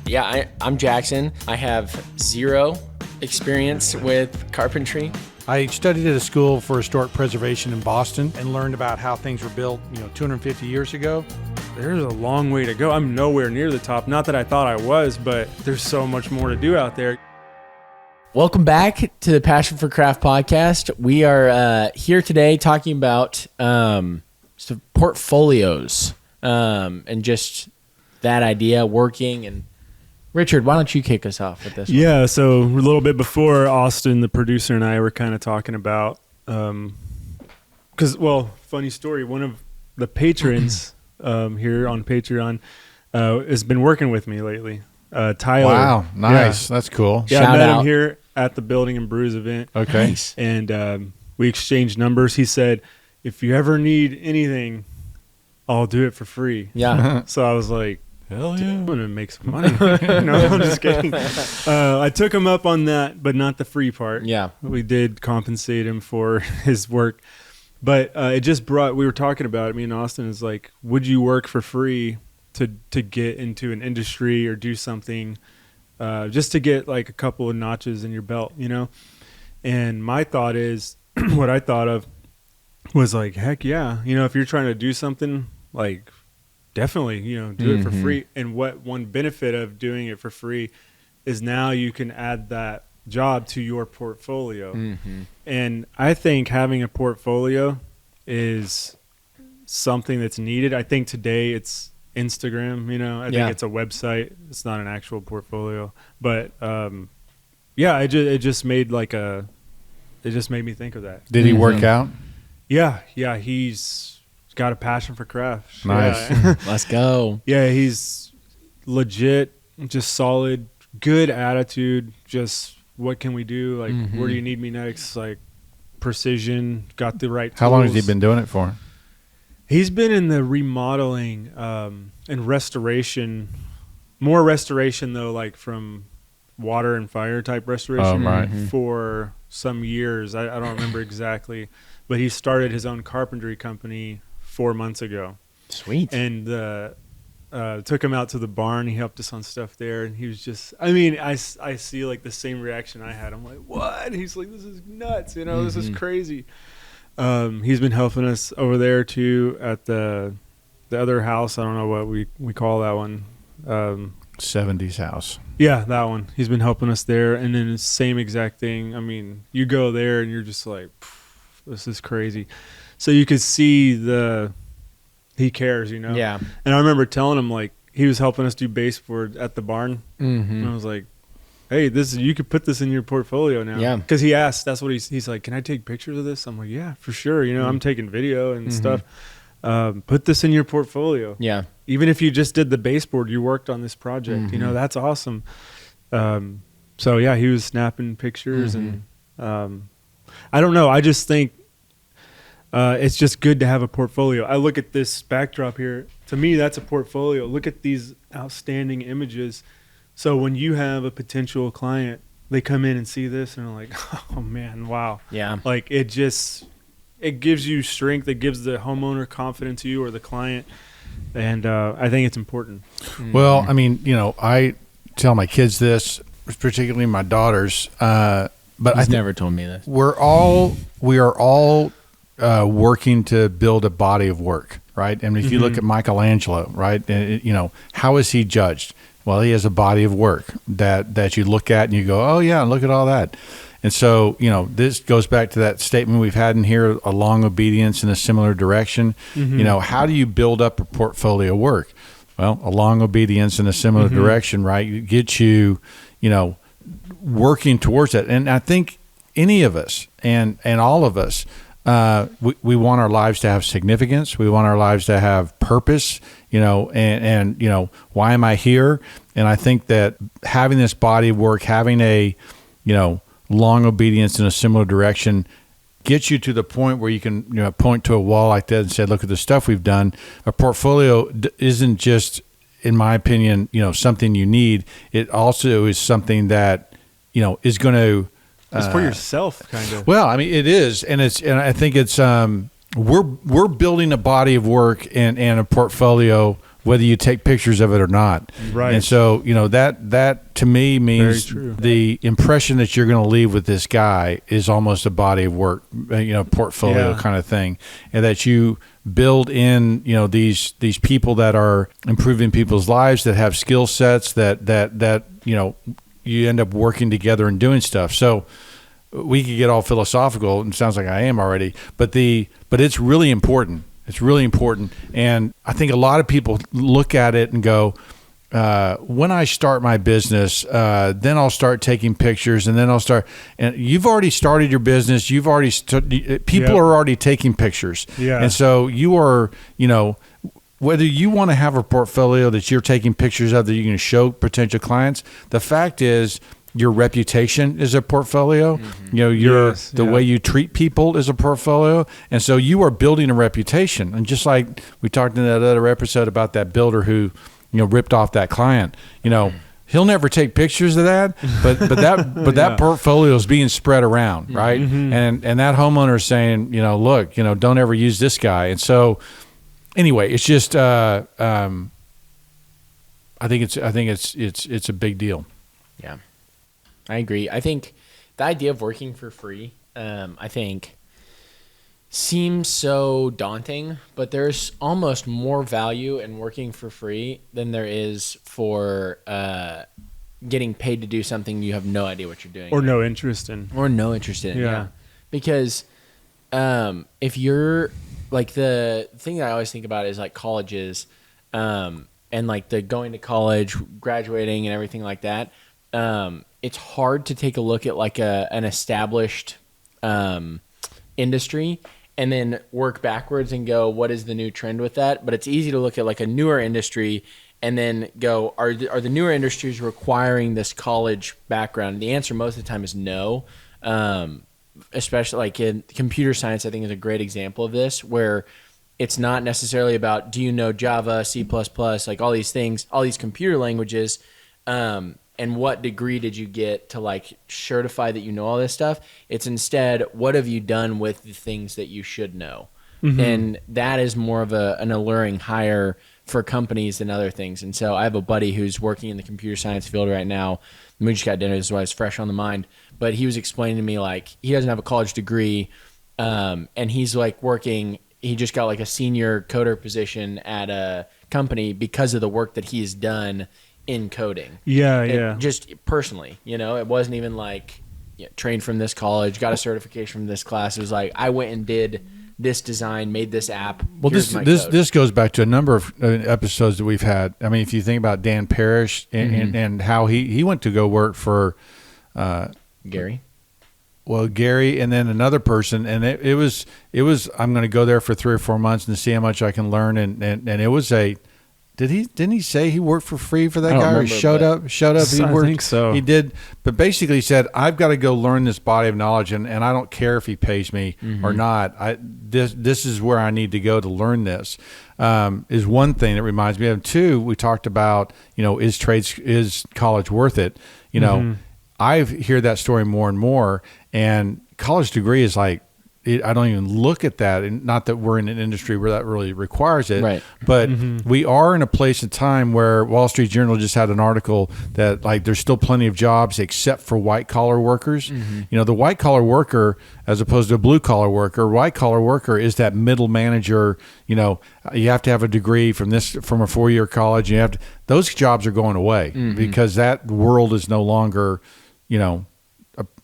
Yeah, I'm Jackson. I have zero experience with carpentry. I studied at a school for historic preservation in Boston and learned about how things were built, 250 years ago. There's a long way to go. I'm nowhere near the top. Not that I thought I was, but there's so much more to do out there. Welcome back to the Passion for Craft podcast. We are here today talking about some portfolios and just that idea working. And Richard, why don't you kick us off with this one? Yeah, so a little bit before, Austin, the producer, and I were kind of talking about, funny story, one of the patrons here on Patreon has been working with me lately. Tyler. Wow, nice. Yeah. That's cool. Yeah, I met him here at the Building and Brews event. Okay. Nice. And we exchanged numbers. He said, if you ever need anything, I'll do it for free. Yeah. So I was like, hell yeah. I'm going to make some money. No, I'm just kidding. I took him up on that, but not the free part. Yeah. We did compensate him for his work. But it just brought, we were talking about it, me and Austin, is like, would you work for free to get into an industry or do something just to get like a couple of notches in your belt, And my thought is, what I thought of was like, heck yeah. If you're trying to do something, like definitely, do it for free. And one benefit of doing it for free is now you can add that job to your portfolio. Mm-hmm. And I think having a portfolio is something that's needed. I think today it's Instagram, I think it's a website. It's not an actual portfolio, but it just made me think of that. Did he work out? Yeah. He's got a passion for crafts. Nice. Yeah. Let's go. Yeah. He's legit, just solid, good attitude. Just what can we do? Like, where do you need me next? Like precision, got the right tools. How long has he been doing it for? He's been in the remodeling and restoration, more restoration though, like from water and fire type restoration for some years. I don't remember exactly, but he started his own carpentry company 4 months ago. Sweet. And took him out to the barn. He helped us on stuff there, and he was just, I see like the same reaction I had. I'm like, what? He's like, this is nuts, this is crazy. He's been helping us over there too at the other house. I don't know what we call that one. 70s house. Yeah, that one. He's been helping us there, and then the same exact thing. You go there and you're just like, this is crazy. So you could see he cares, Yeah. And I remember telling him, like, he was helping us do baseboard at the barn, and I was like, hey, you could put this in your portfolio now. Yeah. Because he asked, that's what he's like, can I take pictures of this? I'm like, yeah, for sure. I'm taking video and stuff. Put this in your portfolio. Yeah. Even if you just did the baseboard, you worked on this project, that's awesome. So yeah, he was snapping pictures and I don't know. I just think it's just good to have a portfolio. I look at this backdrop here. To me, that's a portfolio. Look at these outstanding images. So when you have a potential client, they come in and see this and they're like, oh man, wow. Yeah. Like it gives you strength. It gives the homeowner confidence in you or the client. And I think it's important. Well, I tell my kids this, particularly my daughters, but He's never told me this. we are all working to build a body of work, right? And if you look at Michelangelo, right, how is he judged? Well, he has a body of work that you look at and you go, oh yeah, look at all that. And so, this goes back to that statement we've had in here, a long obedience in a similar direction. How do you build up a portfolio work? Well, a long obedience in a similar direction, right? You get you, working towards that. And I think any of us and all of us, we want our lives to have significance. We want our lives to have purpose, and why am I here? And I think that having this body of work, having a, long obedience in a similar direction gets you to the point where you can point to a wall like that and say, look at the stuff we've done. A portfolio isn't just, in my opinion, something you need. It also is something that, is going to, it's for yourself, kind of. Well, it is, and I think it's we're building a body of work and a portfolio whether you take pictures of it or not. Right. And so, that to me means the impression that you're going to leave with this guy is almost a body of work, portfolio kind of thing, and that you build in, these people that are improving people's lives, that have skill sets that you end up working together and doing stuff. So we could get all philosophical, and it sounds like I am already, but it's really important. It's really important. And I think a lot of people look at it and go, when I start my business, then I'll start taking pictures, and then I'll start. And you've already started your business. You've already people are already taking pictures. Yeah. And so you are, whether you want to have a portfolio that you're taking pictures of that you can show potential clients, the fact is your reputation is a portfolio. Mm-hmm. The way you treat people is a portfolio. And so you are building a reputation. And just like we talked in that other episode about that builder who, ripped off that client, he'll never take pictures of that, but that portfolio is being spread around. Right. Mm-hmm. And that homeowner is saying, look, don't ever use this guy. And so anyway, it's just, I think it's a big deal. Yeah. I agree. I think the idea of working for free, I think, seems so daunting, but there's almost more value in working for free than there is for getting paid to do something you have no idea what you're doing. Or no interest in. Yeah. Because if you're, like, the thing that I always think about is, like, colleges and, like, the going to college, graduating and everything like that. It's hard to take a look at like an established industry and then work backwards and go, what is the new trend with that? But it's easy to look at like a newer industry and then go, are the newer industries requiring this college background? And the answer most of the time is no. Especially like in computer science, I think is a great example of this, where it's not necessarily about, do you know Java, C++, like all these things, all these computer languages, and what degree did you get to like certify that you know all this stuff? It's instead, what have you done with the things that you should know? Mm-hmm. And that is more of an alluring hire for companies than other things. And so I have a buddy who's working in the computer science field right now. We just got dinner, this is why it's fresh on the mind. But he was explaining to me, like, he doesn't have a college degree, and he's like working, he just got like a senior coder position at a company because of the work that he's done in coding. Just personally, it wasn't even like trained from this college, got a certification from this class. It was like, I went and did this design, made this app. Well, this goes back to a number of episodes that we've had. I mean, if you think about Dan Parrish and how he went to go work for Gary. Well, Gary, and then another person, and it was I'm going to go there for 3 or 4 months and see how much I can learn, and it was a. Didn't he say he worked for free for that guy, or he showed up? He worked, I think so. He did, but basically he said, I've got to go learn this body of knowledge, and I don't care if he pays me or not. This is where I need to go to learn this. Is one thing that reminds me of. Two, we talked about, is college worth it? I hear that story more and more, and college degree is like, I don't even look at that, and not that we're in an industry where that really requires it, right? But we are in a place and time where Wall Street Journal just had an article that like there's still plenty of jobs except for white collar workers. The white collar worker, as opposed to a blue collar worker, white collar worker is that middle manager. You have to have a degree from a 4-year college. Those jobs are going away because that world is no longer,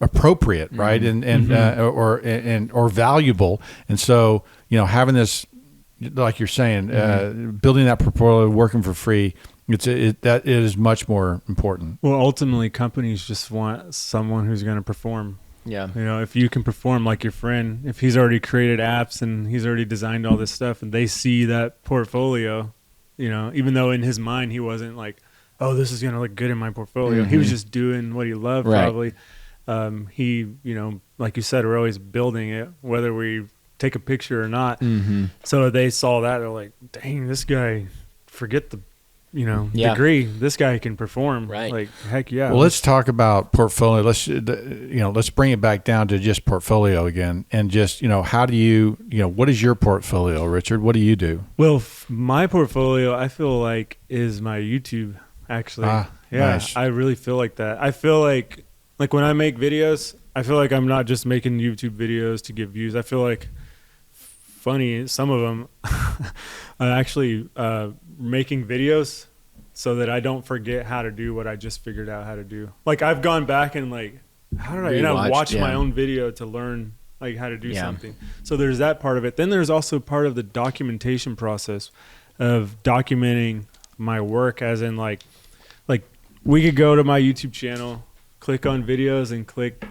appropriate, right? Or valuable. And so, having this, like you're saying, building that portfolio, working for free, that is much more important. Well, ultimately, companies just want someone who's going to perform. Yeah. If you can perform like your friend, if he's already created apps and he's already designed all this stuff, and they see that portfolio, even though in his mind he wasn't like, oh, this is going to look good in my portfolio. He was just doing what he loved, probably. He, like you said, we're always building it, whether we take a picture or not. So they saw that, they're like, dang, this guy, forget the degree. This guy can perform. Right. Like, heck yeah. Well, let's talk about portfolio. Let's bring it back down to just portfolio again, and just how do you what is your portfolio, Richard? What do you do? Well, my portfolio, I feel like, is my YouTube. Actually, nice. I really feel like that. I feel like when I make videos, I feel like I'm not just making YouTube videos to get views. I feel like funny some of them. I'm actually making videos so that I don't forget how to do what I just figured out how to do. Like, I've gone back and how did I? And I watched my own video to learn how to do something. So there's that part of it. Then there's also part of the documentation process of documenting my work, as in like we could go to my YouTube channel, click on videos, and click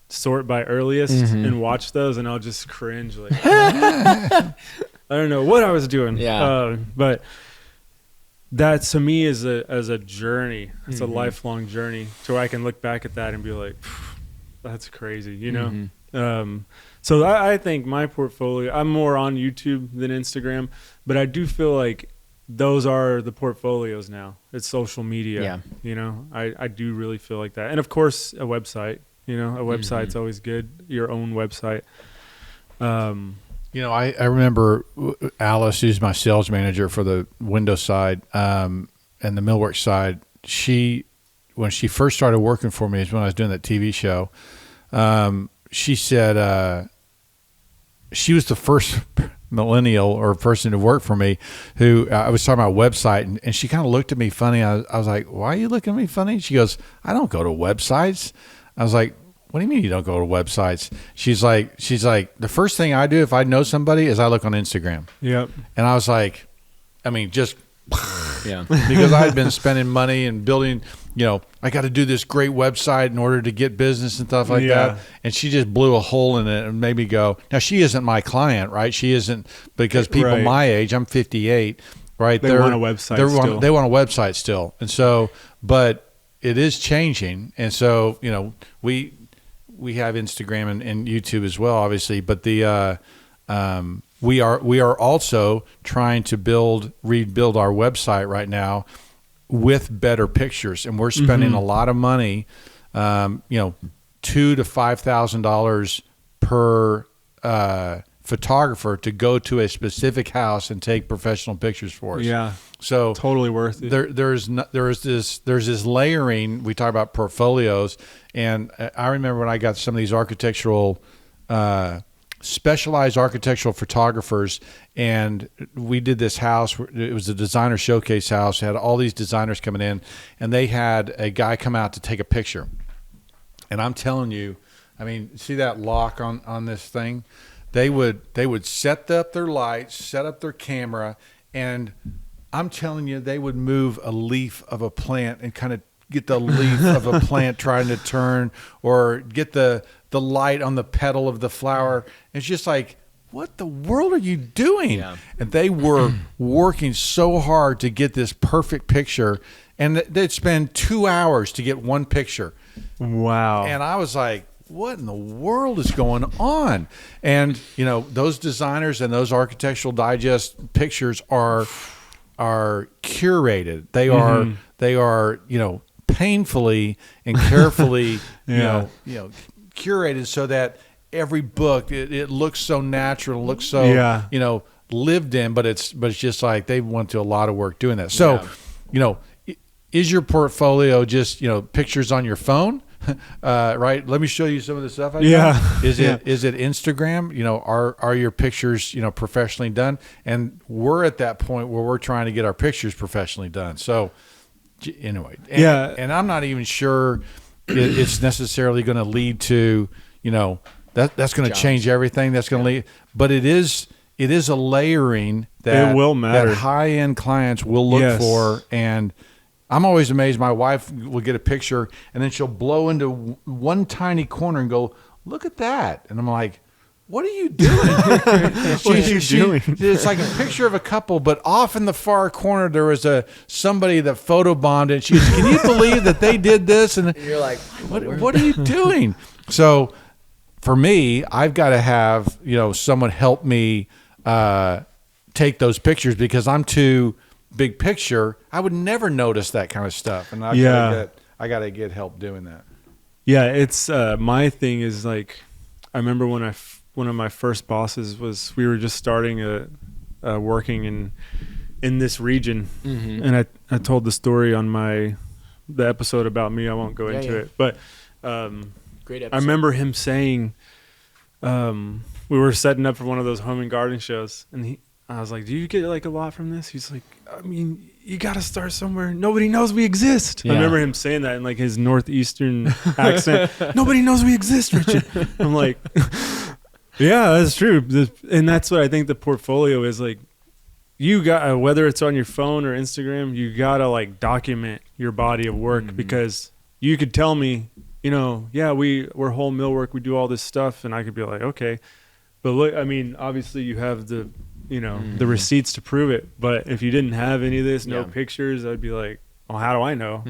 sort by earliest and watch those, and I'll just cringe I don't know what I was doing. But that to me is a journey. It's a lifelong journey to where I can look back at that and be like, that's crazy, So I think my portfolio, I'm more on YouTube than Instagram, but I do feel like those are the portfolios now. It's social media. I do really feel like that. And of course, a website. A website's always good. Your own website. I remember Alice, who's my sales manager for the Windows side and the millwork side. When she first started working for me, is when I was doing that TV show. She said she was the first millennial or person to work for me who I was talking about website, and she kind of looked at me funny. I was like, why are you looking at me funny? She goes, I don't go to websites. I was like, what do you mean you don't go to websites? She's like, the first thing I do if I know somebody is I look on Instagram. Yep. And I was like, just because I had been spending money and building, I got to do this great website in order to get business and stuff like that. And she just blew a hole in it and made me go, now she isn't my client, right? She isn't, because people my age, I'm 58, right? They want a website still. They want a website still. And so, but it is changing. And so, we have Instagram and YouTube as well, obviously, but we are also trying to rebuild our website right now with better pictures, and we're spending a lot of money, $2,000 to $5,000 per photographer to go to a specific house and take professional pictures for us. Yeah. So totally worth it. There's this layering. We talk about portfolios, and I remember when I got some of these specialized architectural photographers, and we did this house. It was a designer showcase house. It had all these designers coming in, and they had a guy come out to take a picture. And I'm telling you, see that lock on this thing? They would set up their lights, set up their camera, and I'm telling you, they would move a leaf of a plant and kind of get the leaf of a plant trying to turn, or get the light on the petal of the flower. It's just like, what the world are you doing? Yeah. And they were working so hard to get this perfect picture, and they'd spend 2 hours to get one picture. Wow. And I was like, what in the world is going on? And those designers and those Architectural Digest pictures are curated. They are painfully and carefully curated so that every book it looks so natural, looks so lived in, but it's just like they went to a lot of work doing that. So is your portfolio just pictures on your phone? Right. Let me show you some of the stuff I done. Is it Instagram? Are your pictures professionally done? And we're at that point where we're trying to get our pictures professionally done. So anyway, and I'm not even sure it's necessarily going to lead to that's going to change everything. That's going to lead, but it is a layering that it will matter. That high end clients will look for. And I'm always amazed. My wife will get a picture and then she'll blow into one tiny corner and go, look at that. And I'm like, what are you doing? What are you doing? It's like a picture of a couple, but off in the far corner, there was somebody that photobombed it. She goes, can you believe that they did this? And you're like, what are you doing? So for me, I've got to have, someone help me take those pictures, because I'm too big picture, I would never notice that kind of stuff. And I gotta get help doing that. Yeah, it's my thing is like, I remember when one of my first bosses we were just starting working in this region, and I told the story on the episode about me. I won't go into it, but great episode. I remember him saying, we were setting up for one of those home and garden shows, and I was like, "Do you get like a lot from this?" He's like, "I mean, you got to start somewhere. Nobody knows we exist." Yeah. I remember him saying that in like his northeastern accent. Nobody knows we exist, Richard. I'm like, yeah, that's true. And that's what I think the portfolio is like. You got, whether it's on your phone or Instagram, you got to like document your body of work, because you could tell me, yeah, we're whole millwork. We do all this stuff. And I could be like, okay, but look, I mean, obviously you have the receipts to prove it. But if you didn't have any of this, no pictures, I'd be like, well, how do I know?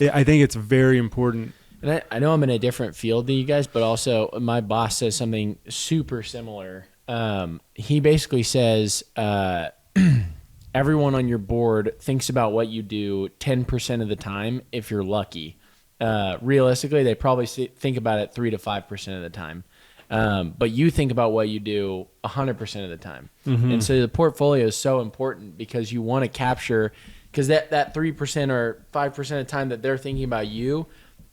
I think it's very important. And I know I'm in a different field than you guys, but also my boss says something super similar. He basically says, everyone on your board thinks about what you do 10% of the time if you're lucky. Realistically, they probably think about it 3 to 5% of the time. But you think about what you do 100% of the time. And so the portfolio is so important because you want to capture, because that 3% or 5% of the time that they're thinking about you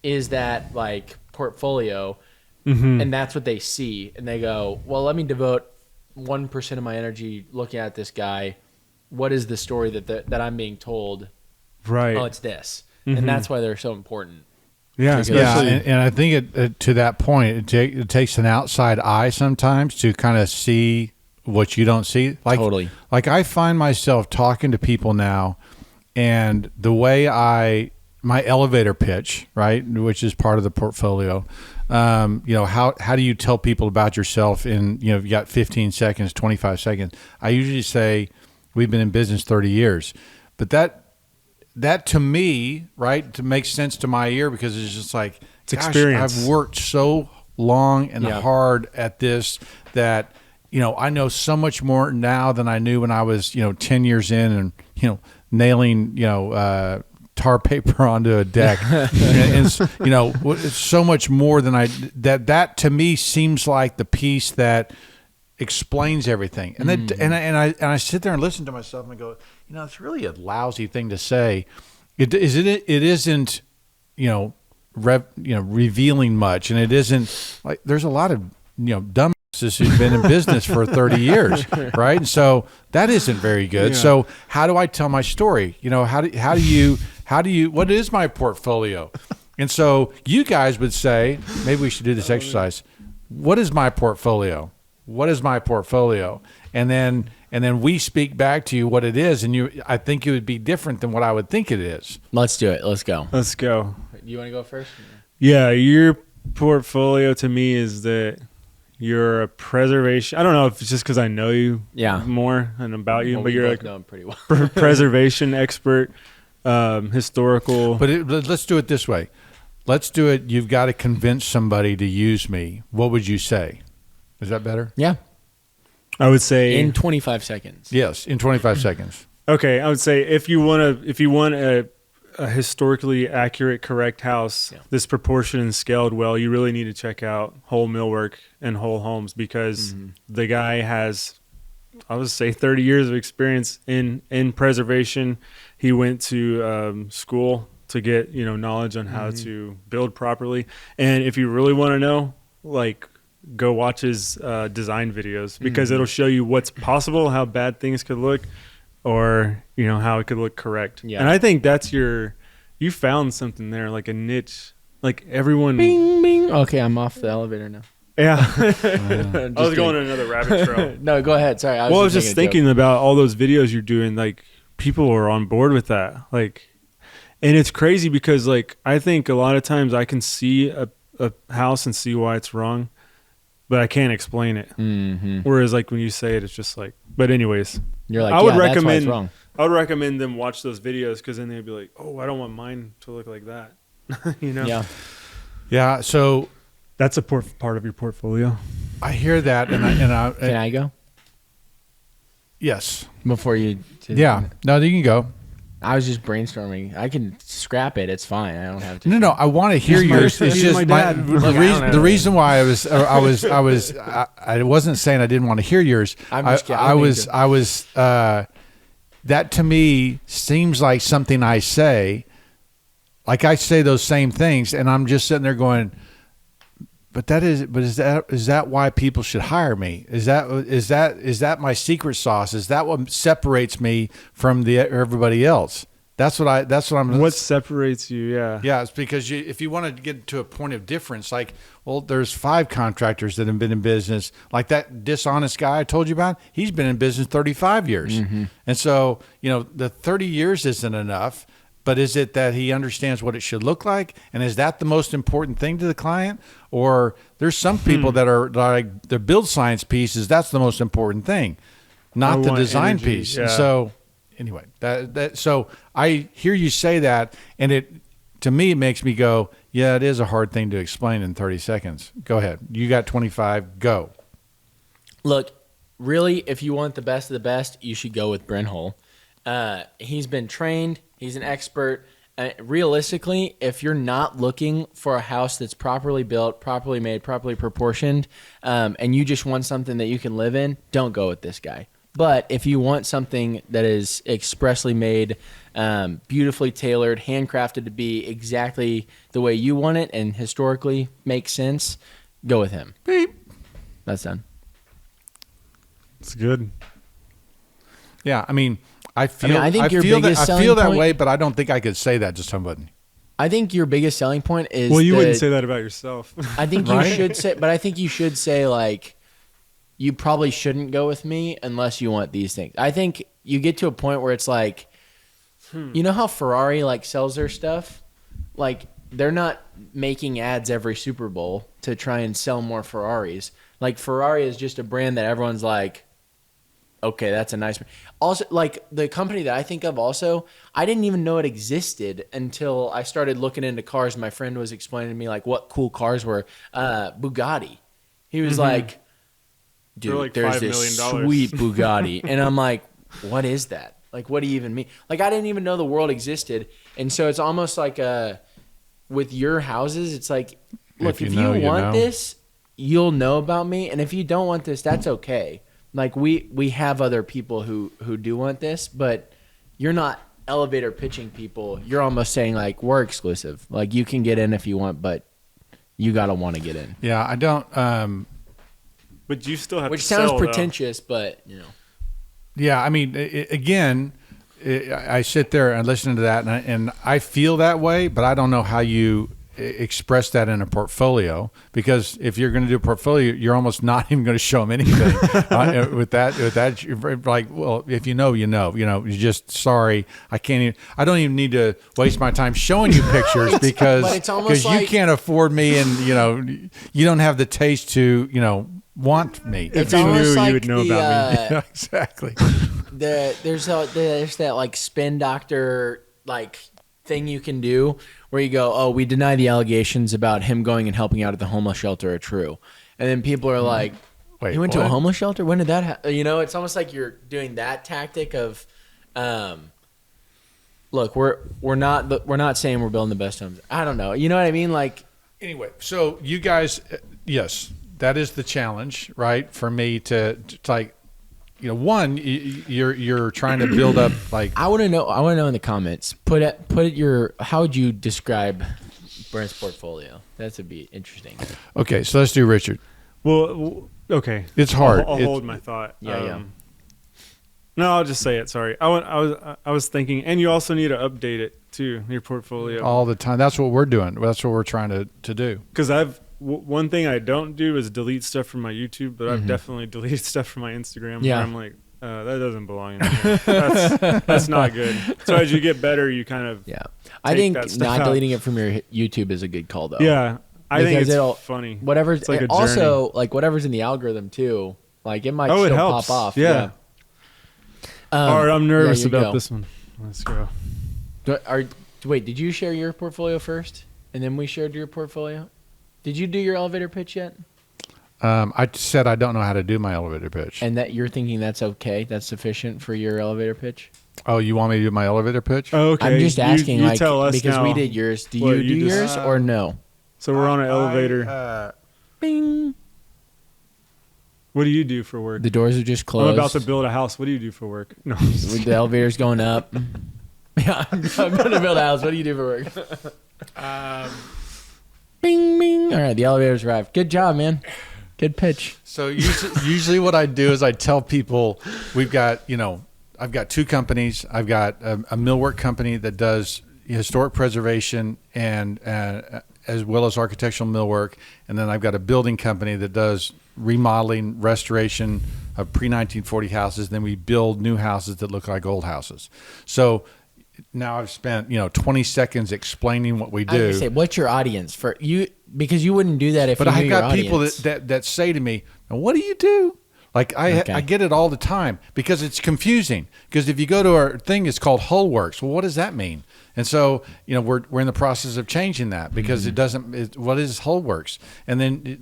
is that like portfolio. And that's what they see. And they go, well, let me devote 1% of my energy looking at this guy. What is the story that I'm being told? Right. Oh, it's this. And that's why they're so important. Yeah, and I think to that point, it takes an outside eye sometimes to kind of see what you don't see. Like, totally. Like I find myself talking to people now, and the way my elevator pitch, right, which is part of the portfolio. How do you tell people about yourself in, you got 15 seconds, 25 seconds? I usually say we've been in business 30 years, but that to me, right, to make sense to my ear, because it's just like, it's experience. I've worked so long and hard at this that, I know so much more now than I knew when I was, 10 years in and, nailing, tar paper onto a deck. and it's so much more than that to me seems like the piece that explains everything. And that, I sit there and listen to myself and I go, it's really a lousy thing to say. It isn't, revealing much, and it isn't like there's a lot of dumbasses who've been in business for 30 years, right? And so that isn't very good. Yeah. So how do I tell my story? How do you what is my portfolio? And so you guys would say, maybe we should do this exercise. What is my portfolio? What is my portfolio? And then we speak back to you what it is, and I think it would be different than what I would think it is. Let's do it. Let's go. You want to go first? Yeah, your portfolio to me is that you're a preservation. I don't know if it's just because I know you more and about you, but you're like know him pretty well. preservation expert, historical. But let's do it this way. Let's do it. You've got to convince somebody to use me. What would you say? Is that better? Yeah. I would say in 25 seconds. Yes, in 25 seconds. Okay, I would say if you want a historically accurate, correct house, this proportioned and scaled well, you really need to check out Whole Millwork and Whole Homes, because the guy has, I would say, 30 years of experience in preservation. He went to school to get knowledge on how to build properly, and if you really want to know, go watch his design videos, because it'll show you what's possible, how bad things could look, or how it could look correct. Yeah. And I think that's you found something there, like a niche, like everyone. Bing bing. Okay, I'm off the elevator now. Yeah. I was going on another rabbit trail. No, go ahead. Sorry. I was just thinking about all those videos you're doing. Like, people are on board with that. Like, and it's crazy because I think a lot of times I can see a house and see why it's wrong, but I can't explain it. Whereas when you say it, it's just but anyways, you're like, I would recommend, that's why it's wrong. I would recommend them watch those videos, because then they'd be like, oh, I don't want mine to look like that. Yeah. Yeah. So that's a part of your portfolio. I hear that. And I can I go? Yes. before you. Yeah. No, you can go. I was just brainstorming. I can scrap it. It's fine. I don't have to. No. I want to hear yours. It's he's just my dad. the reason why I wasn't saying I didn't want to hear yours. I was that to me seems like something I say. Like I say those same things, and I'm just sitting there going, is that why people should hire me? Is that my secret sauce? Is that what separates me from everybody else? That's what I'm. What separates you? Yeah. Yeah, it's because if you want to get to a point of difference, like, well, there's 5 contractors that have been in business. Like that dishonest guy I told you about, he's been in business 35 years. Mm-hmm. And so, the 30 years isn't enough, but is it that he understands what it should look like? And is that the most important thing to the client? Or there's some people that are like the build science pieces, that's the most important thing, not the design piece. Yeah. And so anyway, so I hear you say that, and to me, it makes me go, yeah, it is a hard thing to explain in 30 seconds. Go ahead. You got 25. Go. Look, really, if you want the best of the best, you should go with Brent Hull. He's been trained. He's an expert. Realistically, if you're not looking for a house that's properly built, properly made, properly proportioned, and you just want something that you can live in, don't go with this guy. But if you want something that is expressly made, beautifully tailored, handcrafted to be exactly the way you want it and historically makes sense, go with him. Beep. That's done. It's good. Yeah, I mean, I feel that point, way, but I don't think I could say that to somebody. I think your biggest selling point is Well, you wouldn't say that about yourself. I think you should say, but I think you should say, like, you probably shouldn't go with me unless you want these things. I think you get to a point where it's like, you know how Ferrari like sells their stuff? Like, they're not making ads every Super Bowl to try and sell more Ferraris. Like, Ferrari is just a brand that everyone's like, okay, that's a nice. Also, like the company that I think of also, I didn't even know it existed until I started looking into cars. My friend was explaining to me like what cool cars were. Bugatti. He was like, dude, like there's $5 this million. sweet Bugatti. And I'm like, what is that? Like, what do you even mean? Like, I didn't even know the world existed. And so it's almost like with your houses, it's like, look, if you want this, you'll know about me. And if you don't want this, that's okay. Like we have other people who do want this, but you're not elevator pitching people. You're almost saying like we're exclusive. Like you can get in if you want, but you gotta want to get in. Yeah, I don't. But you still have Which to sounds sell, pretentious, but Yeah, I mean, I sit there and listen to that, and I feel that way, but I don't know how you express that in a portfolio, because if you're going to do a portfolio, you're almost not even going to show them anything with that. You're like, well, if you know, you're just sorry. I don't even need to waste my time showing you pictures because you can't afford me, and you don't have the taste to want me. If you knew, you would know about me. Exactly. There's that like spin doctor like thing you can do where you go, oh, we deny the allegations about him going and helping out at the homeless shelter are true, and then people are like, wait, he went to a homeless shelter? When did that happen? It's almost like you're doing that tactic of, look, we're not saying we're building the best homes. I don't know. You know what I mean? Like, anyway, so you guys, yes, that is the challenge, right? For me to like, one, you're trying to build up like. I want to know in the comments. How would you describe Brent's portfolio? That would be interesting. Okay, so let's do Richard. Well, okay. It's hard. I'll hold my thought. Yeah. No, I'll just say it. Sorry. I was thinking, and you also need to update it too, your portfolio all the time. That's what we're doing. That's what we're trying to do. Because one thing I don't do is delete stuff from my YouTube, but I've definitely deleted stuff from my Instagram. Yeah. Where I'm like, that doesn't belong in here. That's not good. So as you get better, you kind of I think not deleting it from your YouTube is a good call though. Yeah, I think it's funny. Whatever's like also like whatever's in the algorithm too. Like it might still pop off. Yeah. All right, I'm nervous about this one. Let's go. Wait, did you share your portfolio first, and then we shared your portfolio? Did you do your elevator pitch yet? I said I don't know how to do my elevator pitch. And that you're thinking that's okay? That's sufficient for your elevator pitch? Oh, you want me to do my elevator pitch? Oh, okay. I'm just asking, You tell us because now we did yours. Do what you do you just- yours or no? So we're on an elevator. Bing. What do you do for work? The doors are just closed. I'm about to build a house. What do you do for work? No. The elevator's going up. Yeah, I'm going to build a house. What do you do for work? Bing, bing. All right, the elevator's arrived. Good job, man. Good pitch. So usually what I do is I tell people I've got 2 companies. I've got a millwork company that does historic preservation and as well as architectural millwork. And then I've got a building company that does remodeling, restoration of pre-1940 houses. Then we build new houses that look like old houses. So now I've spent 20 seconds explaining what we do. I was gonna say, what's your audience for you? Because you wouldn't do that if But you knew I've your got people audience. that say to me, "Now, what do you do?" Like I get it all the time because it's confusing. Because if you go to our thing, it's called Hullworks. Well, what does that mean? And so we're in the process of changing that because it doesn't. What is Hullworks? And then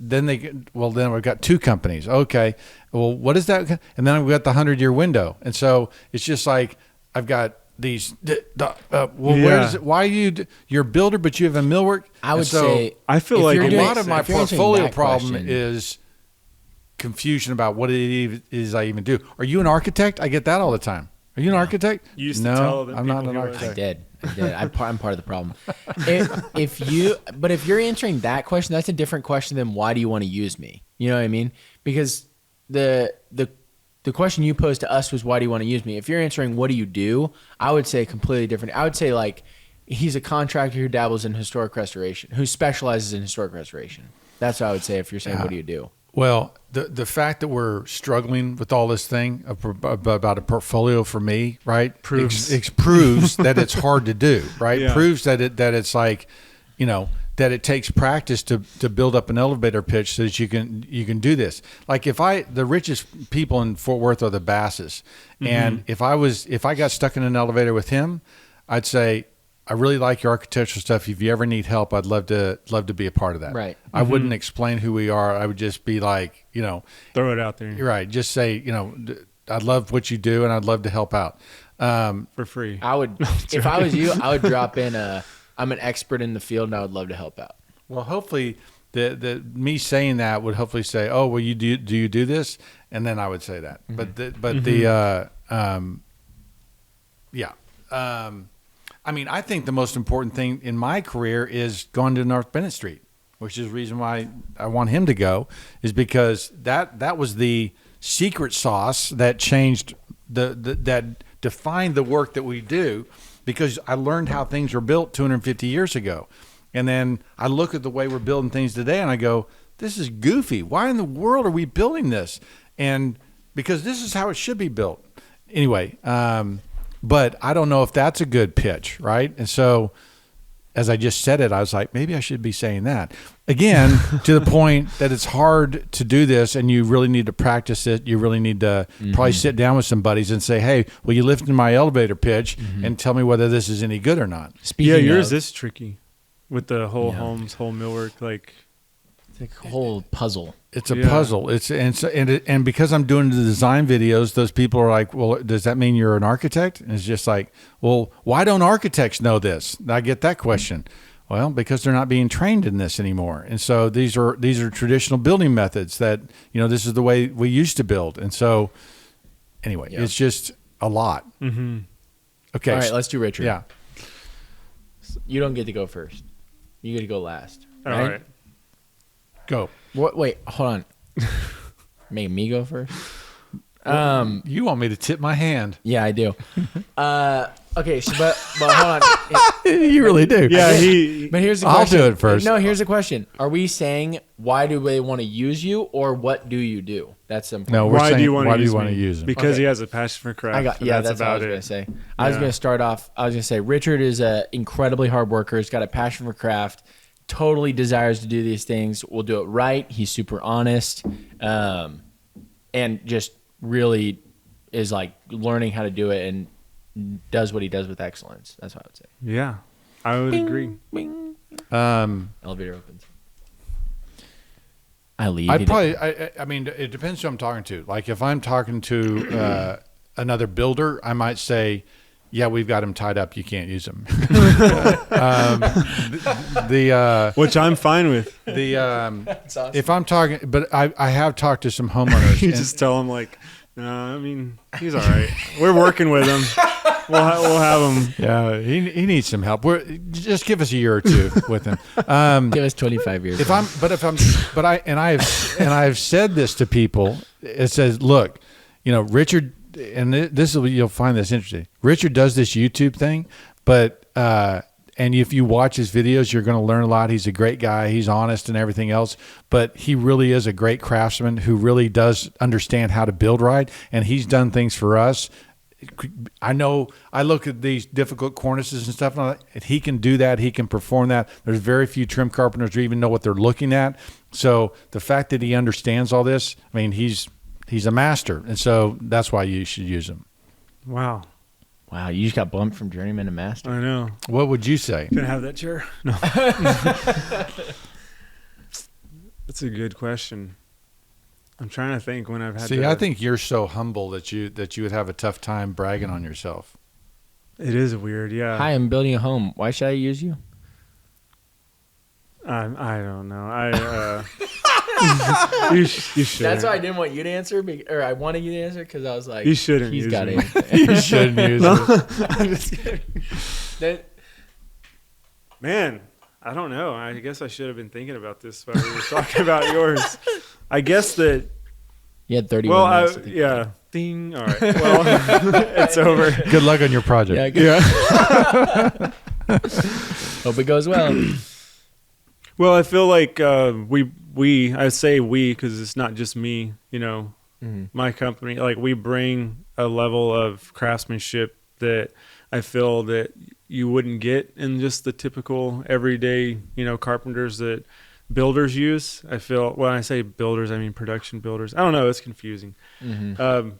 we've got 2 companies. Okay, well, what is that? And then we've got the 100-year window. And so it's just like I've got these. Where is it? Why you're a builder, but you have a millwork? I would so say I feel if like you're a doing- lot of my if you're answering portfolio that problem question- is confusion about what it is I even do. Are you an architect? I get that all the time. Are you an architect? You used to no, tell them I'm not people an who are- architect. I did. I'm part of the problem. If you're answering that question, that's a different question than why do you want to use me? You know what I mean? Because the question you posed to us was why do you want to use me? If you're answering what do you do, I would say completely different. I would say like he's a contractor who dabbles in historic restoration, who specializes in historic restoration. That's what I would say if you're saying what do you do? Well, the fact that we're struggling with all this thing about a portfolio for me, right? Proves. Proves that it's hard to do, right? Yeah. Proves that it's like, that it takes practice to build up an elevator pitch so that you can do this. Like the richest people in Fort Worth are the Basses, and if I got stuck in an elevator with him, I'd say, I really like your architectural stuff. If you ever need help, I'd love to be a part of that. Right. I wouldn't explain who we are. I would just be like, Throw it out there. you're right. Just say, I love what you do and I'd love to help out. For free. I would, if I was you, I would drop in I'm an expert in the field and I would love to help out. Well, hopefully the me saying that would hopefully say, oh, well, do you do this? And then I would say that. I mean, I think the most important thing in my career is going to North Bennett Street, which is the reason why I want him to go, is because that was the secret sauce that changed that defined the work that we do, because I learned how things were built 250 years ago. And then I look at the way we're building things today and I go, this is goofy. Why in the world are we building this? And because this is how it should be built. Anyway, but I don't know if that's a good pitch, right? And so as I just said it, I was like, maybe I should be saying that. Again, to the point that it's hard to do this and you really need to practice it. You really need to probably sit down with some buddies and say, hey, will you lift in my elevator pitch and tell me whether this is any good or not? Speaking yours of, is tricky with the whole homes, whole millwork. Like, it's like a whole puzzle. It's a puzzle. And because I'm doing the design videos, those people are like, well, does that mean you're an architect? And it's just like, well, why don't architects know this? I get that question. Well, because they're not being trained in this anymore. And so these are traditional building methods that, this is the way we used to build. And so anyway, it's just a lot. mm-hmm. Okay. All right, let's do Richard. Yeah. You don't get to go first. You get to go last. All right. Go. What? Wait, hold on. Make me go first? You want me to tip my hand? Yeah, I do. Okay, so, but hold on. You really do. Yeah, But here's the I'll question. do it first. No, here's the question. Are we saying why do they want to use you, or what do you do? That's simple. No, we're why saying, do you want why to do use you want to me? use them? Because Okay. he has a passion for craft. That's what I about was it. going to say. I was Yeah. going to start off. I was going to say Richard is an incredibly hard worker. He's got a passion for craft. Totally desires to do these things. Will do it right. He's super honest, and just really is like learning how to do it and does what he does with excellence. That's what I would say. Yeah, I would agree. Bing. Um, Elevator opens. I leave. I mean, it depends who I'm talking to. Like if I'm talking to another builder, I might say, yeah, we've got him tied up. You can't use him. Which I'm fine with. That's awesome. If I'm talking, but I have talked to some homeowners. You just tell him like, no, I mean, he's all right. We're working with him. We'll have him. Yeah, he needs some help. Just give us a year or two with him. Give us 25 years. I've said this to people. It says, look, Richard, and you'll find this interesting. Richard does this YouTube thing, but and if you watch his videos, you're going to learn a lot. He's a great guy. He's honest and everything else, but he really is a great craftsman who really does understand how to build right. And he's done things for us. I know I look at these difficult cornices and stuff, and he can do that. He can perform that. There's very few trim carpenters who even know what they're looking at. So the fact that he understands all this, I mean, he's a master. And so that's why you should use him. Wow, you just got bumped from journeyman to master. I know. What would you say? Can I have that chair? No. That's a good question. I'm trying to think when I've had See, I think you're so humble that you would have a tough time bragging on yourself. It is weird, yeah. Hi, I'm building a home. Why should I use you? I don't know. You should. That's why I didn't want you to answer, or I wanted you to answer because I was like, you shouldn't. He's use got me. it. You shouldn't use it. I'm just kidding. Man, I don't know. I guess I should have been thinking about this while we were talking about yours. I guess that. You had 31 minutes. Yeah. Ding. All right. Well, it's over. Good luck on your project. Yeah. Hope it goes well. Well, I feel like I say we because it's not just me, my company. Like we bring a level of craftsmanship that I feel that you wouldn't get in just the typical everyday, carpenters that builders use. I feel when I say builders, I mean production builders. I don't know. It's confusing. Mm-hmm.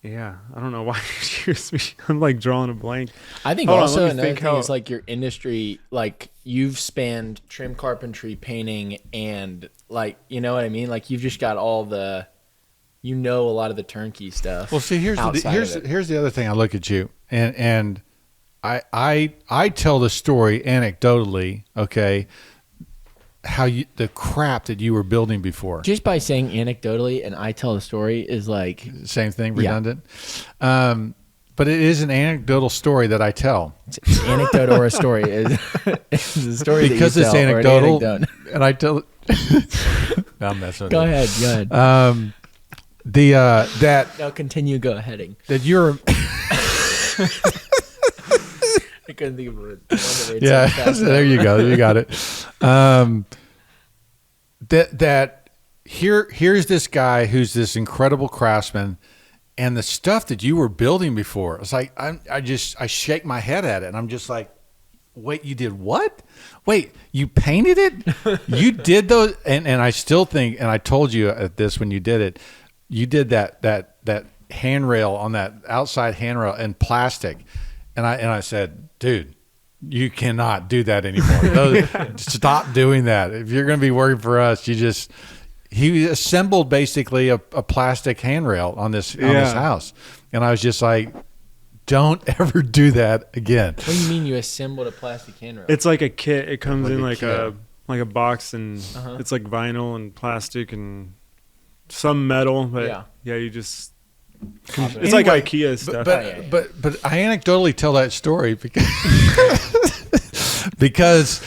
Yeah, I don't know why you use me. I'm like drawing a blank. I think also another thing is like your industry, like you've spanned trim carpentry, painting, and like, you know what I mean? Like you've just got all the, a lot of the turnkey stuff. Well, see, here's the other thing. I look at you and I tell the story anecdotally, okay, the crap that you were building before. Just by saying anecdotally and I tell the story is like same thing, redundant. Yeah. But it is an anecdotal story that I tell. It's an anecdote or a story. It's a story because that you it's tell anecdotal, and I tell. No, I'm messing with Go ahead. Now continue. Go aheading. That you're. I couldn't think of it. Yeah, there you go. You got it. Here's this guy who's this incredible craftsman, and the stuff that you were building before. It's like I shake my head at it, and I'm just like, wait, you did what? Wait, you painted it? You did those? And I still think, and I told you at this when you did it, you did that handrail on that outside handrail in plastic. And I said, dude, you cannot do that anymore. Stop doing that. If you're going to be working for us, he assembled basically a plastic handrail on this house. And I was just like, don't ever do that again. What do you mean you assembled a plastic handrail? It's like a kit. It comes in like a box, and it's like vinyl and plastic and some metal. But you just... It's like IKEA stuff. But I anecdotally tell that story because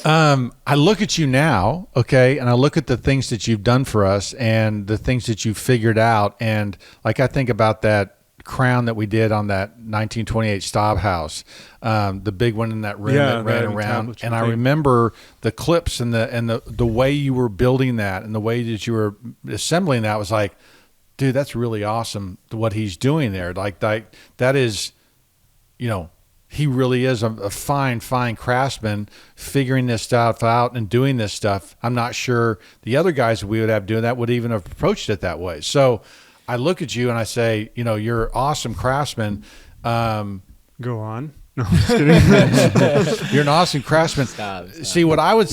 I look at you now, okay, and I look at the things that you've done for us and the things that you've figured out, and like I think about that crown that we did on that 1928 Staub house, the big one in that room that ran around, and I remember the clips and the way you were building that and the way that you were assembling that was like, dude, that's really awesome what he's doing there. Like that is, he really is a fine craftsman figuring this stuff out and doing this stuff. I'm not sure the other guys that we would have doing that would even have approached it that way. So I look at you and I say, you're an awesome craftsman. Go on. No, I'm just kidding. You're an awesome craftsman. Stop. See, what I would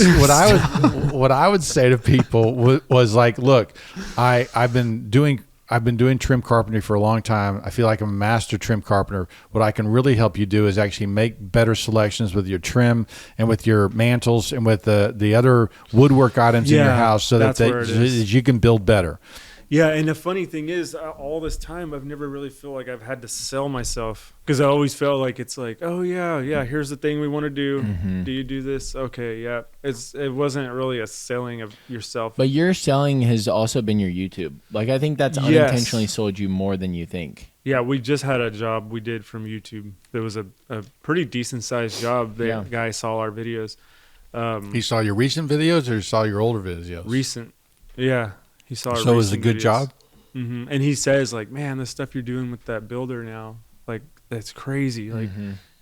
say to people was like, look, I've been doing trim carpentry for a long time. I feel like I'm a master trim carpenter. What I can really help you do is actually make better selections with your trim and with your mantles and with the other woodwork items in your house, so that you can build better. Yeah, and the funny thing is, all this time, I've never really felt like I've had to sell myself, because I always felt like it's like, oh yeah, here's the thing we want to do. Mm-hmm. Do you do this? Okay, yeah. It wasn't really a selling of yourself. But your selling has also been your YouTube. Like, I think that's unintentionally sold you more than you think. Yeah, we just had a job we did from YouTube. There was a pretty decent sized job. The guy saw our videos. He saw your recent videos or saw your older videos? Recent, yeah. He saw. So it was a good job. Mm-hmm. And he says, like, man, the stuff you're doing with that builder now, like, that's crazy. Like,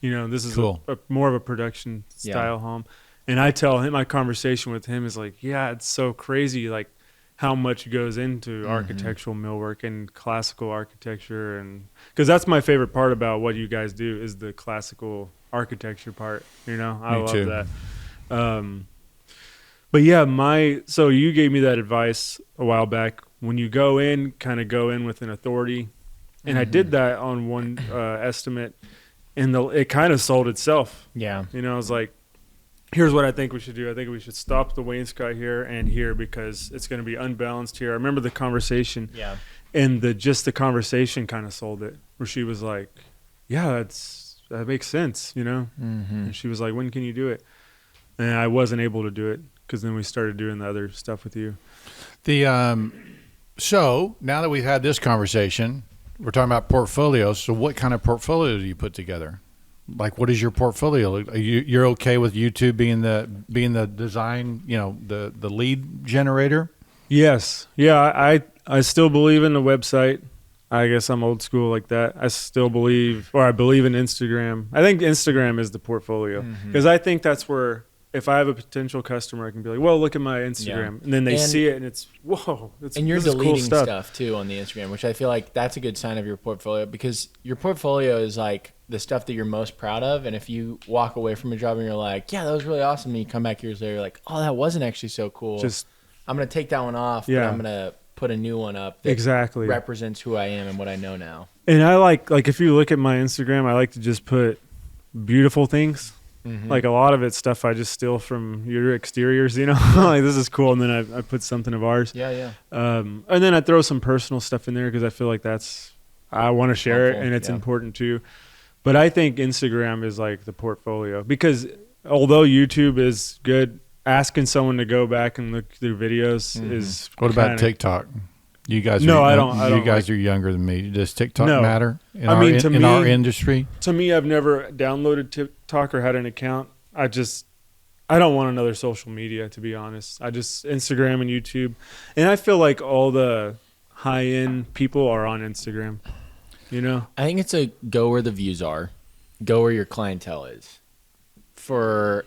this is cool. a more of a production style home. And I tell him, my conversation with him is like, yeah, it's so crazy, like, how much goes into architectural millwork and classical architecture. And because that's my favorite part about what you guys do is the classical architecture part. I love that. But yeah, so you gave me that advice a while back. When you go in, kind of go in with an authority. And I did that on one estimate, and it kind of sold itself. Yeah. I was like, here's what I think we should do. I think we should stop the wainscot here and here, because it's going to be unbalanced here. I remember the conversation. Yeah. And the conversation kind of sold it, where she was like, yeah, that makes sense, And she was like, when can you do it? And I wasn't able to do it, because then we started doing the other stuff with you. So now that we've had this conversation, we're talking about portfolios. So what kind of portfolio do you put together? Like, what is your portfolio? You're okay with YouTube being the design, the lead generator? Yes. Yeah. I still believe in the website. I guess I'm old school like that. I still believe in Instagram. I think Instagram is the portfolio, because I think that's where, if I have a potential customer, I can be like, well, look at my Instagram. And then they see it, and it's, whoa. And you're deleting cool stuff too on the Instagram, which I feel like that's a good sign of your portfolio, because your portfolio is like the stuff that you're most proud of. And if you walk away from a job and you're like, yeah, that was really awesome, and you come back years later, like, oh, that wasn't actually so cool. I'm going to take that one off, but I'm going to put a new one up that represents who I am and what I know now. And I like if you look at my Instagram, I like to just put beautiful things. Like, a lot of it's stuff I just steal from your exteriors, like, this is cool. And then I put something of ours. Yeah. And then I throw some personal stuff in there, because I feel like I want to share it, and it's important too. But I think Instagram is like the portfolio, because although YouTube is good, asking someone to go back and look through videos is. What about TikTok? You guys, I don't. You guys are younger than me. Does TikTok matter in our industry? To me, I've never downloaded TikTok or had an account. I don't want another social media, to be honest. Instagram and YouTube, and I feel like all the high end people are on Instagram. I think it's go where the views are, go where your clientele is. For,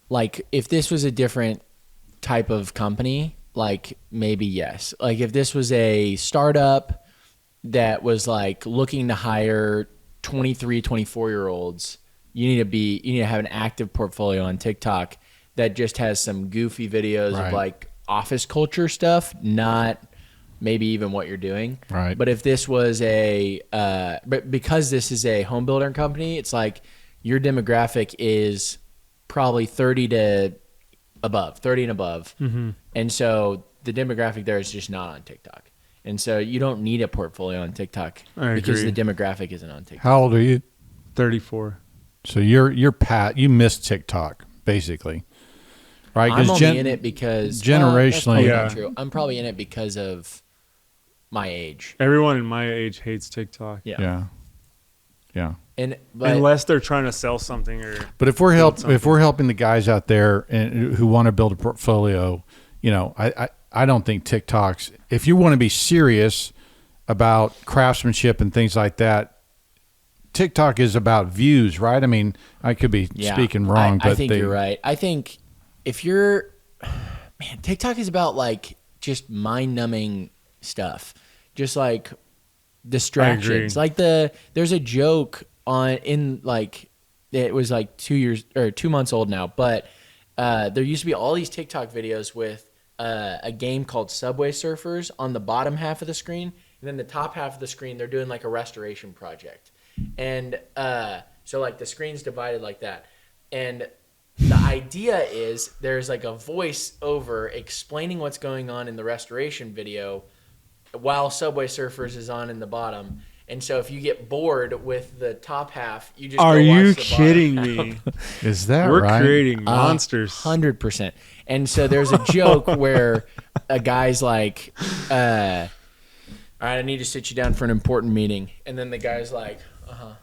like, if this was a different type of company, like, maybe yes. Like, if this was a startup that was like looking to hire 23, 24-year-olds, you need to have an active portfolio on TikTok that just has some goofy videos of like office culture stuff, not maybe even what you're doing. Right. But if this was but because this is a home builder company, it's like your demographic is probably 30 and above. And so the demographic there is just not on TikTok. And so you don't need a portfolio on TikTok because the demographic isn't on TikTok. How old are you? 34. So you missed TikTok, basically. Right? I'm only in it because generationally, that's true. I'm probably in it because of my age. Everyone in my age hates TikTok. Yeah. Unless they're trying to sell something But if we're helping the guys out there who want to build a portfolio, I don't think TikTok's, if you want to be serious about craftsmanship and things like that, TikTok is about views, right? I mean, I could be speaking wrong, but I think you're right. I think if TikTok is about like just mind-numbing stuff, just like distractions. Like there's a joke it was like 2 months old now, but there used to be all these TikTok videos with a game called Subway Surfers on the bottom half of the screen, and then the top half of the screen they're doing like a restoration project, and so like the screen's divided like that, and the idea is there's like a voice over explaining what's going on in the restoration video while Subway Surfers is on in the bottom. And so if you get bored with the top half, you just Are go watch you the kidding bottom. me? Is that We're right? creating monsters. 100%. And so there's a joke where a guy's like, all right, I need to sit you down for an important meeting. And then the guy's like, And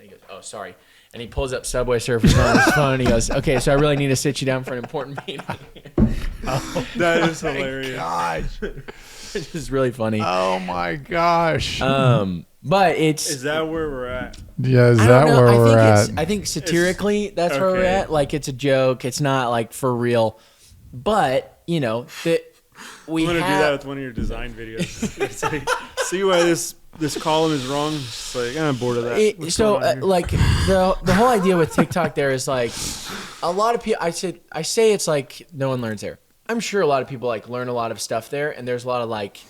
he goes, oh, sorry. And he pulls up Subway Surfers on his phone and he goes, okay, so I really need to sit you down for an important meeting. That is hilarious. Gosh. Which is really funny. Oh my gosh. But it's... Is that where we're at? Yeah, is I that don't know. where we're at? I think satirically, that's where we're okay. at. Like, it's a joke. It's not, like, for real. But, you know, that we I'm going to do have... that with one of your design videos. It's like, see why this column is wrong? It's like, I'm bored of that. What's going on here? Like, the whole idea with TikTok there is, like, a lot of people... I say it's like no one learns there. I'm sure a lot of people, like, learn a lot of stuff there, and there's a lot of, like,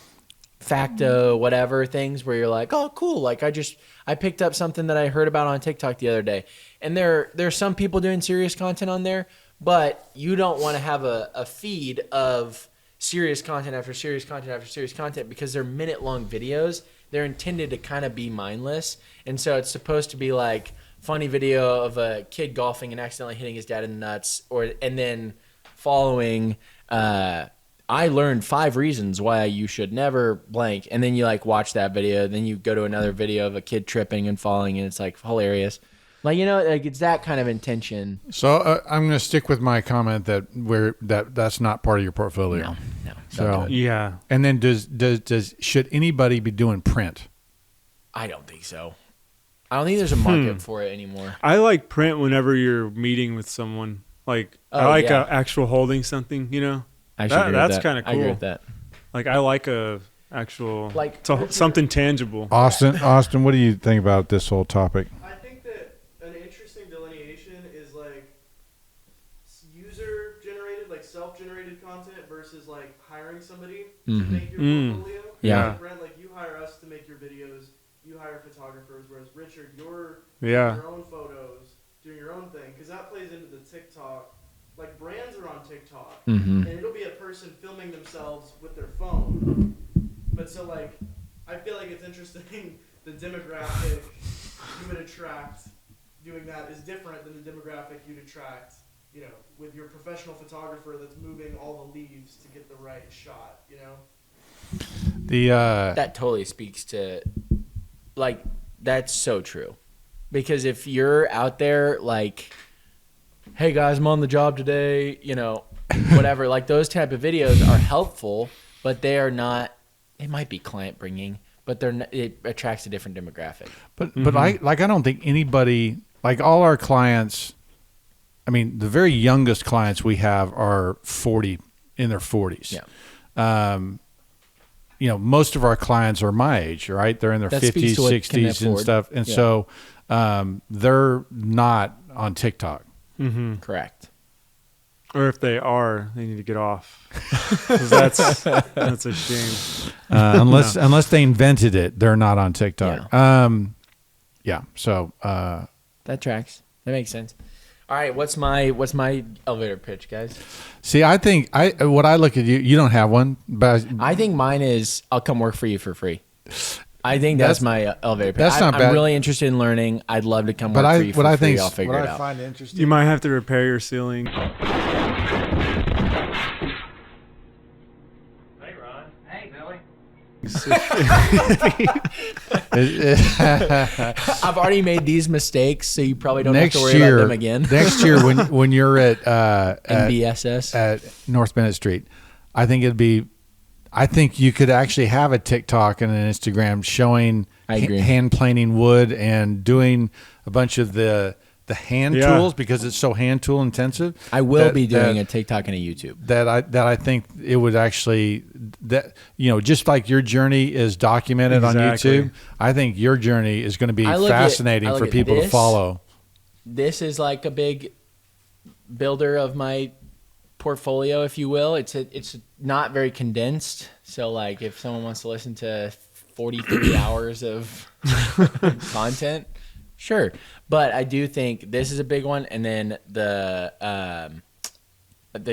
facto whatever things where you're like, oh, cool. Like, I picked up something that I heard about on TikTok the other day. And there's some people doing serious content on there, but you don't want to have a feed of serious content after serious content after serious content because they're minute-long videos. They're intended to kind of be mindless. And so it's supposed to be like funny video of a kid golfing and accidentally hitting his dad in the nuts, and then following I learned 5 reasons why you should never blank, and then you like watch that video, then you go to another video of a kid tripping and falling, and it's like hilarious. Like, you know, like it's that kind of intention. So I'm going to stick with my comment that's not part of your portfolio. No. So Yeah. and then should anybody be doing print? I don't think so. I don't think there's a market for it anymore. I like print whenever you're meeting with someone. Like, I like actual holding something, you know? That's kind of cool. I agree with that. Like, I like a actual, Like, something tangible. Austin, what do you think about this whole topic? I think that an interesting delineation is like user-generated, like self-generated content versus like hiring somebody to make your portfolio. Yeah. Like, Brent, like you hire us to make your videos, you hire photographers, whereas Richard, you're Yeah. doing your own photos, doing your own thing, because that plays into the TikTok. Like, brands are on TikTok, and it'll be a person filming themselves with their phone. But so, like, I feel like it's interesting the demographic you would attract doing that is different than the demographic you'd attract, you know, with your professional photographer that's moving all the leaves to get the right shot, you know? That totally speaks to, like, that's so true. Because if you're out there, like, hey guys, I'm on the job today, you know, whatever, like those type of videos are helpful, but they are not, it might be client bringing, but they're not, it attracts a different demographic. But I don't think anybody, like all our clients, I mean, the very youngest clients we have are 40, in their 40s. Yeah. You know, most of our clients are my age, right? They're in their That speaks 50s, to what 60s can and stuff. And so they're not on TikTok. Mm-hmm. Correct. Or if they are, they need to get off. 'Cause that's a shame. Unless they invented it, they're not on TikTok. So That tracks. That makes sense. All right, what's my elevator pitch, guys? see, I think what I look at you don't have one, but I think mine is I'll come work for you for free. I think that's my elevator pitch. That's not bad. I'm really interested in learning. I'd love to come work for you for free. I'll figure it out. find interesting. You might have to repair your ceiling. Hey, Ron. Hey, Billy. I've already made these mistakes, so you probably don't have Next to worry year, about them again. next year when you're at NBSS. at North Bennett Street, I think you could actually have a TikTok and an Instagram showing I agree. hand planing wood and doing a bunch of the the hand Yeah. tools because it's so hand tool intensive. I will be doing a TikTok and a YouTube. That I think it would actually just like your journey is documented on Exactly. YouTube. I think your journey is going to be I look fascinating for at people to this. follow. This is like a big builder of my portfolio, if you will. It's not very condensed. So like if someone wants to listen to 43 hours of content, sure. But I do think this is a big one. And then the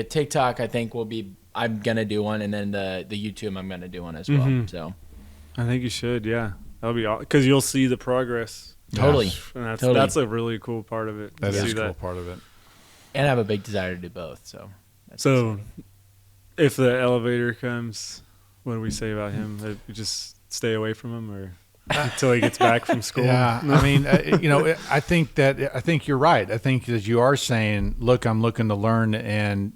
TikTok, I think I'm going to do one. And then the YouTube, I'm going to do one as well. Mhm. So I think you should. Yeah, that'll be all because you'll see the progress. totally. And Totally. that's a really cool part of it. That to is see a cool part of it. And I have a big desire to do both. So that's So, exciting. if the elevator comes, what do we say about him? We just stay away from him, or until he gets back from school? Yeah, I mean, I think you're right. I think that you are saying, look, I'm looking to learn, and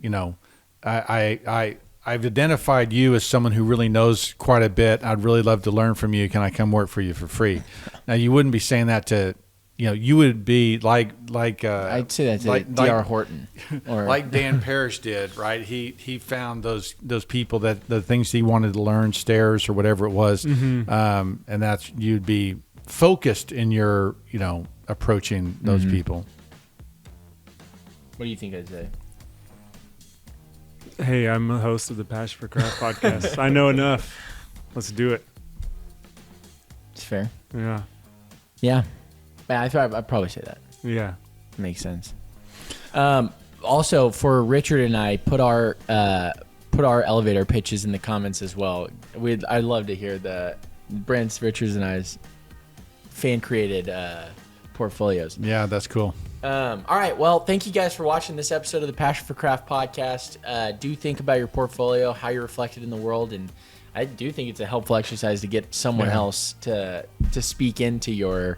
I've identified you as someone who really knows quite a bit. I'd really love to learn from you. Can I come work for you for free? Now, you wouldn't be saying that to, you would be like I'd say that's like- D.R. Horton. Or, like Dan Parrish did, right? He found those people that the things he wanted to learn, stairs or whatever it was, and that's you'd be focused in your approaching those people. what do you think I'd say? Hey, I'm the host of the Passion for Craft podcast. I know enough. Let's do it. It's fair. Yeah. Yeah. I'd probably say that. Yeah. Makes sense. Also, for Richard and I, put our elevator pitches in the comments as well. I'd love to hear the Brent's, Richard's, and I's fan created portfolios. Yeah, that's cool. All right. Well, thank you guys for watching this episode of the Passion for Craft podcast. Do think about your portfolio, how you're reflected in the world, and I do think it's a helpful exercise to get someone else to speak into your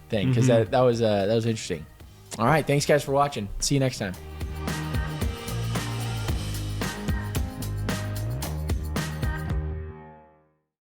thing because that was interesting. All right. Thanks, guys, for watching. See you next time.